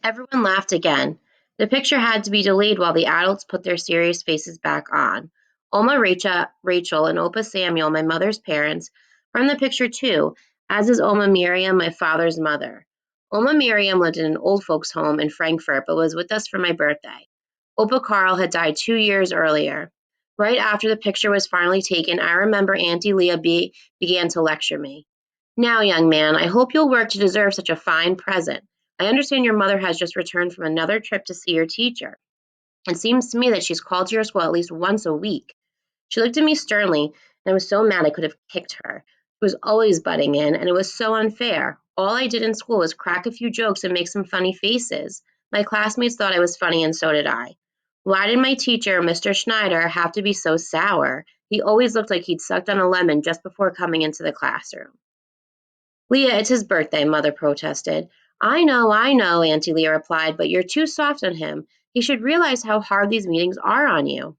Everyone laughed again. The picture had to be delayed while the adults put their serious faces back on. Rachel, and Opa Samuel, my mother's parents, are in the picture too, as is Oma Miriam, my father's mother. Oma Miriam lived in an old folks' home in Frankfurt, but was with us for my birthday. Opa Carl had died 2 years earlier. Right after the picture was finally taken, I remember Auntie Leah began to lecture me. Now, young man, I hope you'll work to deserve such a fine present. I understand your mother has just returned from another trip to see your teacher. It seems to me that she's called to your school at least once a week. She looked at me sternly, and I was so mad I could have kicked her. She was always butting in, and it was so unfair. All I did in school was crack a few jokes and make some funny faces. My classmates thought I was funny, and so did I. Why did my teacher, Mr. Schneider, have to be so sour? He always looked like he'd sucked on a lemon just before coming into the classroom. Leah, it's his birthday, Mother protested. I know, Auntie Leah replied, but you're too soft on him. He should realize how hard these meetings are on you.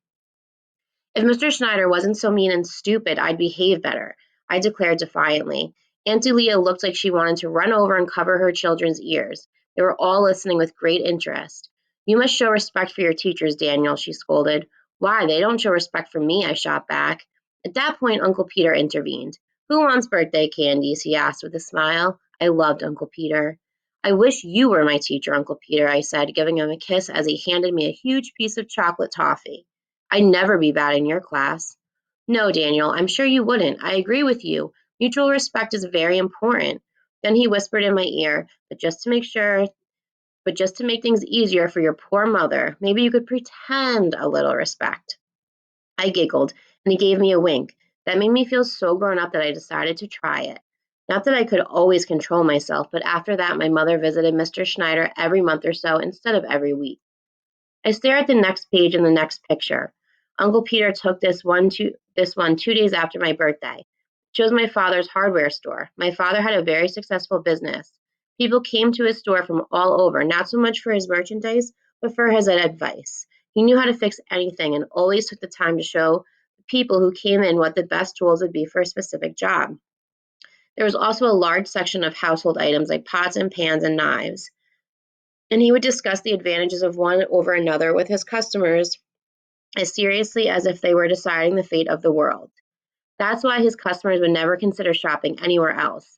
If Mr. Schneider wasn't so mean and stupid, I'd behave better, I declared defiantly. Auntie Leah looked like she wanted to run over and cover her children's ears. They were all listening with great interest. You must show respect for your teachers, Daniel, she scolded. Why, they don't show respect for me, I shot back. At that point, Uncle Peter intervened. Who wants birthday candies? He asked with a smile. I loved Uncle Peter. I wish you were my teacher, Uncle Peter, I said, giving him a kiss as he handed me a huge piece of chocolate toffee. I'd never be bad in your class. No, Daniel, I'm sure you wouldn't. I agree with you. Mutual respect is very important. Then he whispered in my ear, but just to make things easier for your poor mother, maybe you could pretend a little respect. I giggled, and he gave me a wink. That made me feel so grown up that I decided to try it. Not that I could always control myself, but after that, my mother visited Mr. Schneider every month or so instead of every week. I stare at the next page and the next picture. Uncle Peter took this one 2 days after my birthday. It shows my father's hardware store. My father had a very successful business. People came to his store from all over, not so much for his merchandise, but for his advice. He knew how to fix anything and always took the time to show the people who came in what the best tools would be for a specific job. There was also a large section of household items like pots and pans and knives, and he would discuss the advantages of one over another with his customers as seriously as if they were deciding the fate of the world. That's why his customers would never consider shopping anywhere else,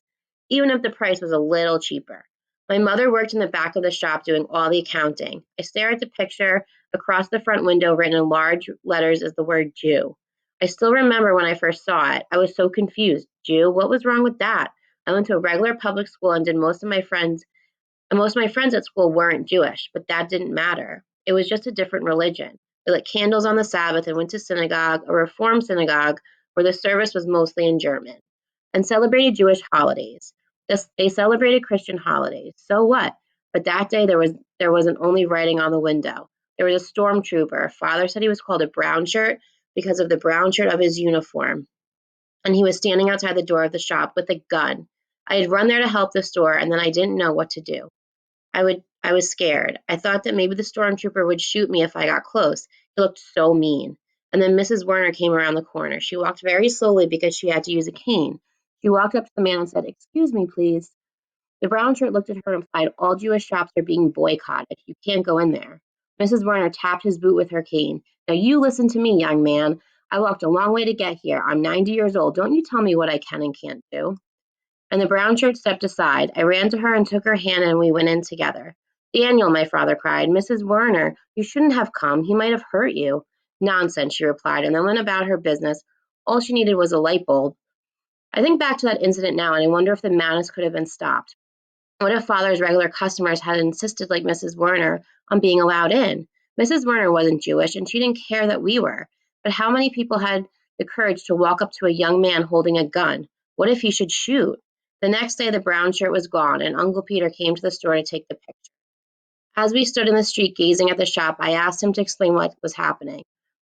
even if the price was a little cheaper. My mother worked in the back of the shop doing all the accounting. I stare at the picture across the front window written in large letters as the word Jew. I still remember when I first saw it. I was so confused. Jew? What was wrong with that? I went to a regular public school and most of my friends at school weren't Jewish, but that didn't matter. It was just a different religion. We lit candles on the Sabbath and went to synagogue, a Reform synagogue, where the service was mostly in German, and celebrated Jewish holidays. They celebrated Christian holidays. So what? But that day there wasn't only writing on the window. There was a stormtrooper. Father said he was called a brown shirt because of the brown shirt of his uniform, and he was standing outside the door of the shop with a gun. I had run there to help the store, and then I didn't know what to do. I was scared. I thought that maybe the stormtrooper would shoot me if I got close. He looked so mean. And then Mrs. Werner came around the corner. She walked very slowly because she had to use a cane. She walked up to the man and said, "Excuse me, please." The brown shirt looked at her and implied, "All Jewish shops are being boycotted. You can't go in there." Mrs. Werner tapped his boot with her cane. "Now you listen to me, young man. I walked a long way to get here. I'm 90 years old. Don't you tell me what I can and can't do." And the brown shirt stepped aside. I ran to her and took her hand, and we went in together. "Daniel," my father cried, "Mrs. Werner, you shouldn't have come. He might have hurt you." "Nonsense," she replied, and then went about her business. All she needed was a light bulb. I think back to that incident now, and I wonder if the madness could have been stopped. What if father's regular customers had insisted, like Mrs. Werner, on being allowed in? Mrs. Werner wasn't Jewish, and she didn't care that we were. But how many people had the courage to walk up to a young man holding a gun? What if he should shoot? The next day, the brown shirt was gone, and Uncle Peter came to the store to take the picture. As we stood in the street gazing at the shop, I asked him to explain what was happening.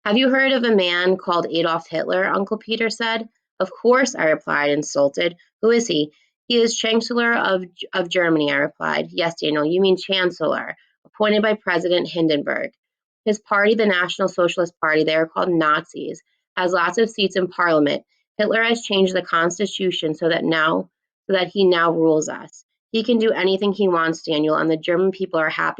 "Have you heard of a man called Adolf Hitler?" Uncle Peter said. "Of course," I replied, insulted. "Who is he?" "He is Chancellor of Germany," I replied. "Yes, Daniel, you mean Chancellor, appointed by President Hindenburg. His party, the National Socialist Party, they are called Nazis, has lots of seats in parliament. Hitler has changed the constitution so that he now rules us. He can do anything he wants, Daniel, and the German people are happy